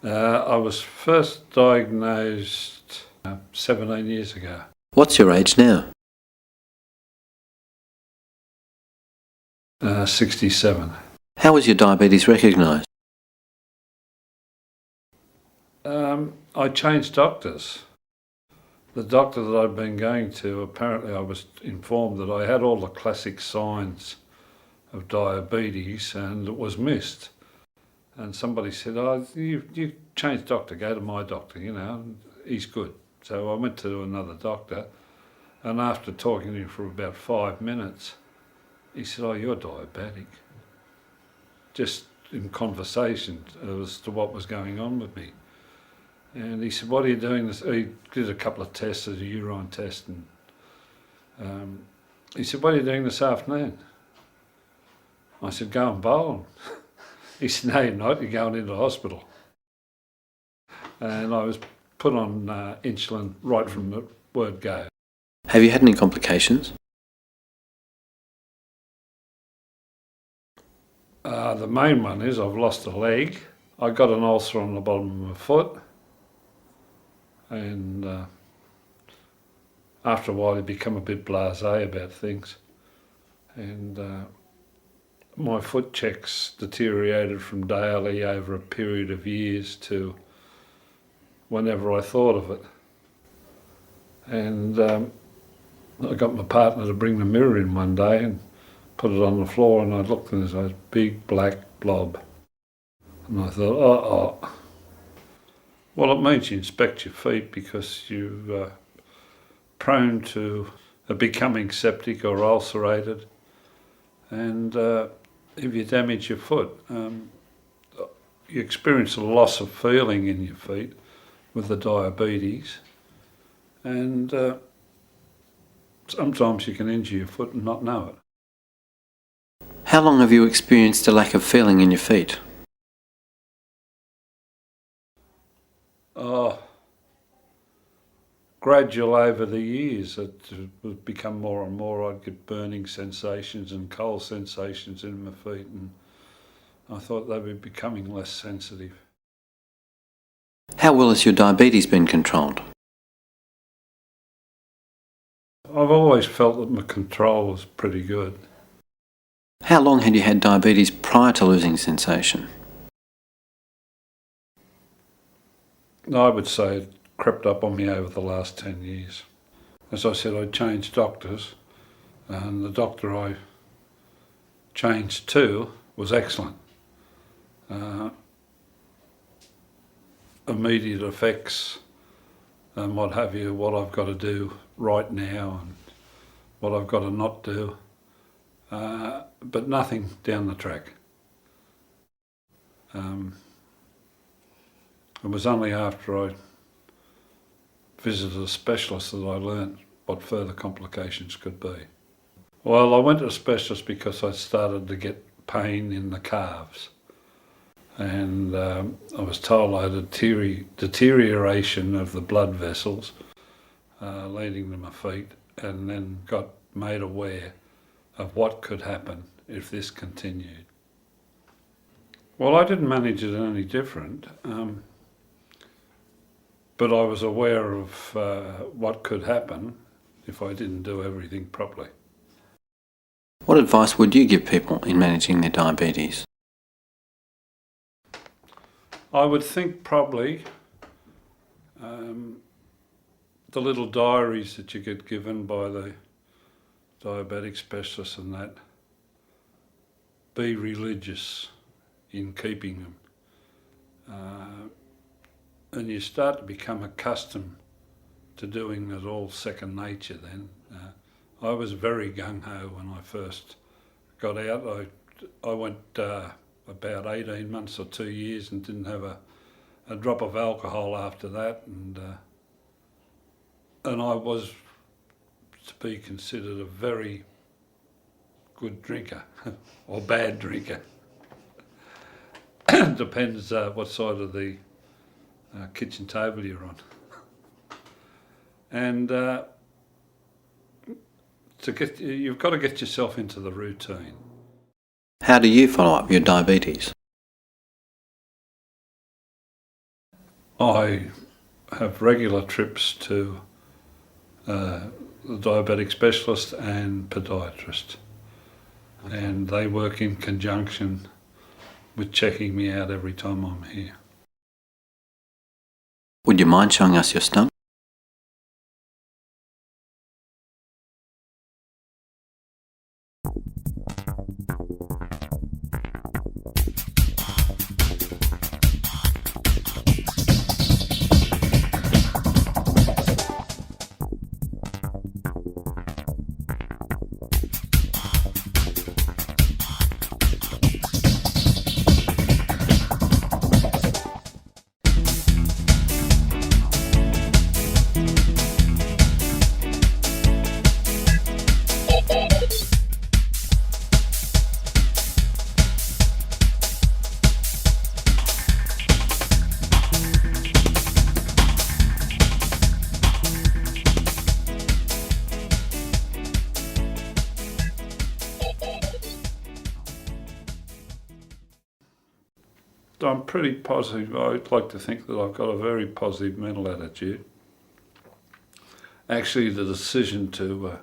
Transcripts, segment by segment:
I was first diagnosed 17 years ago. What's your age now? 67. How was your diabetes recognised? I changed doctors. The doctor that I'd been going to, apparently I was informed that I had all the classic signs of diabetes and it was missed. And somebody said, "Oh, you changed doctor, go to my doctor, he's good." So I went to another doctor, and after talking to him for about 5 minutes, he said, "Oh, you're diabetic." Just in conversation as to what was going on with me. And he said, "What are you doing this?" He did a couple of tests, a urine test, and he said, "What are you doing this afternoon?" I said, "Going bowling." He said, "No, you're not, you're going into hospital." And I was put on insulin right from the word go. Have you had any complications? The main one is I've lost a leg. I got an ulcer on the bottom of my foot, and after a while you become a bit blasé about things, and my foot checks deteriorated from daily over a period of years to whenever I thought of it. And I got my partner to bring the mirror in one day and put it on the floor, and I looked and there's a big black blob. And I thought, well, it means you inspect your feet because you're prone to becoming septic or ulcerated. And if you damage your foot, you experience a loss of feeling in your feet with the diabetes. And sometimes you can injure your foot and not know it. How long have you experienced a lack of feeling in your feet? Gradual over the years, it would become more and more. I'd get burning sensations and cold sensations in my feet, and I thought they were becoming less sensitive. How well has your diabetes been controlled? I've always felt that my control was pretty good. How long had you had diabetes prior to losing sensation? I would say it crept up on me over the last 10 years. As I said, I changed doctors, and the doctor I changed to was excellent. Immediate effects and what have you, what I've got to do right now and what I've got to not do, but nothing down the track. It was only after I visited a specialist that I learnt what further complications could be. Well, I went to a specialist because I started to get pain in the calves, and I was told I had a deterioration of the blood vessels leading to my feet, and then got made aware of what could happen if this continued. Well, I didn't manage it any different, but I was aware of what could happen if I didn't do everything properly. What advice would you give people in managing their diabetes? I would think probably the little diaries that you get given by the diabetic specialist and that, be religious in keeping them. And you start to become accustomed to doing it all second nature then. I was very gung-ho when I first got out. I went about 18 months or 2 years and didn't have a drop of alcohol after that, and I was to be considered a very good drinker or bad drinker. Depends what side of the kitchen table you're on. And you've got to get yourself into the routine. How do you follow up your diabetes? I have regular trips to the diabetic specialist and podiatrist, and they work in conjunction with checking me out every time I'm here. Would you mind showing us your stump? I'm pretty positive. I'd like to think that I've got a very positive mental attitude. Actually, the decision to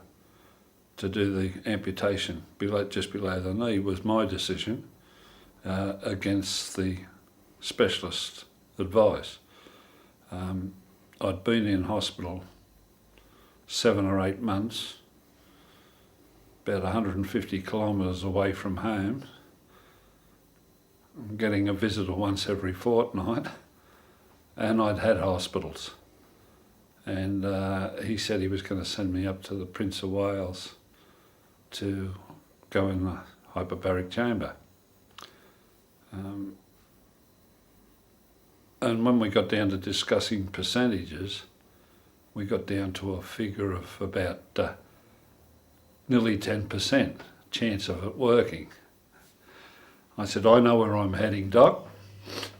do the amputation just below the knee was my decision against the specialist advice. I'd been in hospital 7 or 8 months, about 150 kilometres away from home. I'm getting a visitor once every fortnight, and I'd had hospitals. And he said he was going to send me up to the Prince of Wales to go in the hyperbaric chamber. And when we got down to discussing percentages, we got down to a figure of about nearly 10% chance of it working. I said, I know where I'm heading, Doc.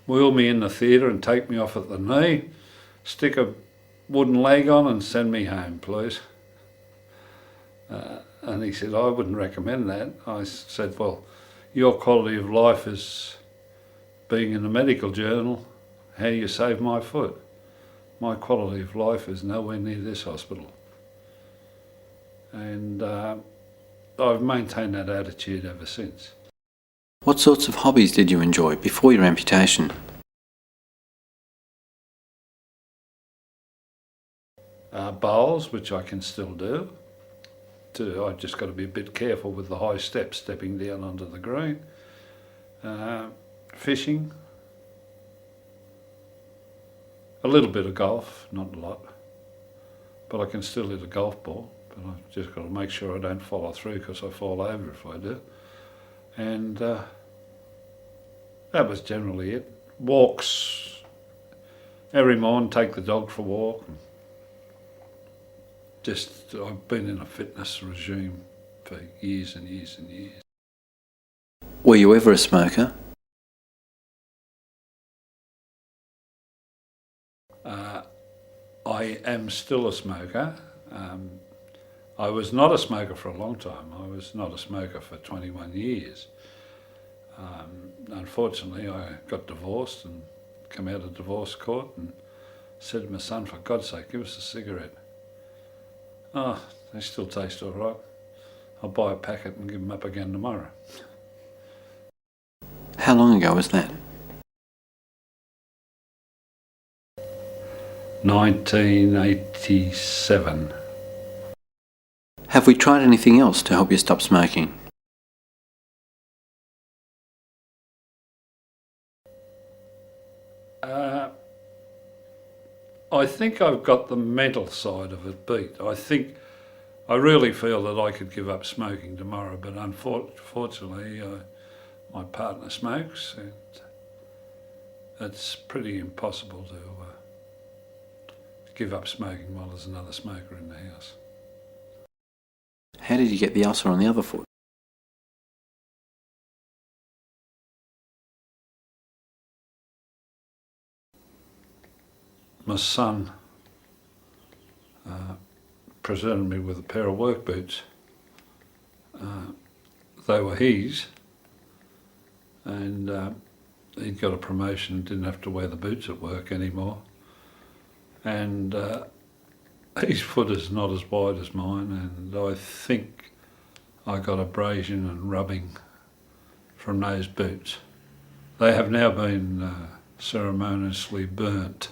Wheel me in the theatre and take me off at the knee, stick a wooden leg on and send me home, please. And he said, I wouldn't recommend that. I said, well, your quality of life is being in a medical journal. How you save my foot? My quality of life is nowhere near this hospital. And I've maintained that attitude ever since. What sorts of hobbies did you enjoy before your amputation? Bowls, which I can still do. I've just got to be a bit careful with the high steps stepping down onto the green. Fishing. A little bit of golf, not a lot. But I can still hit a golf ball. But I've just got to make sure I don't follow through because I fall over if I do. And that was generally it. Walks every morning, take the dog for a walk. I've been in a fitness regime for years and years and years. Were you ever a smoker? I am still a smoker. I was not a smoker for a long time. I was not a smoker for 21 years. Unfortunately, I got divorced and come out of divorce court and said to my son, for God's sake, give us a cigarette. Oh, they still taste all right. I'll buy a packet and give them up again tomorrow. How long ago was that? 1987. Have we tried anything else to help you stop smoking? I think I've got the mental side of it beat. I really feel that I could give up smoking tomorrow, but unfortunately my partner smokes and it's pretty impossible to give up smoking while there's another smoker in the house. How did you get the ulcer on the other foot? My son presented me with a pair of work boots. They were his, and he'd got a promotion, didn't have to wear the boots at work anymore. And his foot is not as wide as mine, and I think I got abrasion and rubbing from those boots. They have now been ceremoniously burnt.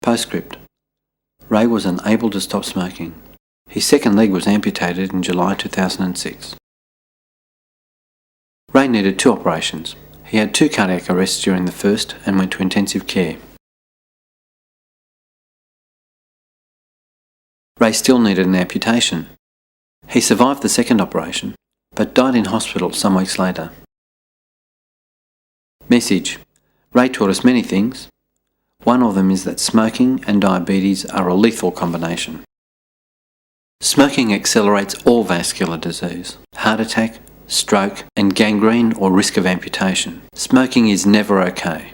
Postscript. Ray was unable to stop smoking. His second leg was amputated in July 2006. Ray needed 2 operations. He had 2 cardiac arrests during the first and went to intensive care. Ray still needed an amputation. He survived the second operation, but died in hospital some weeks later. Message. Ray taught us many things. One of them is that smoking and diabetes are a lethal combination. Smoking accelerates all vascular disease, heart attack, stroke, and gangrene or risk of amputation. Smoking is never okay.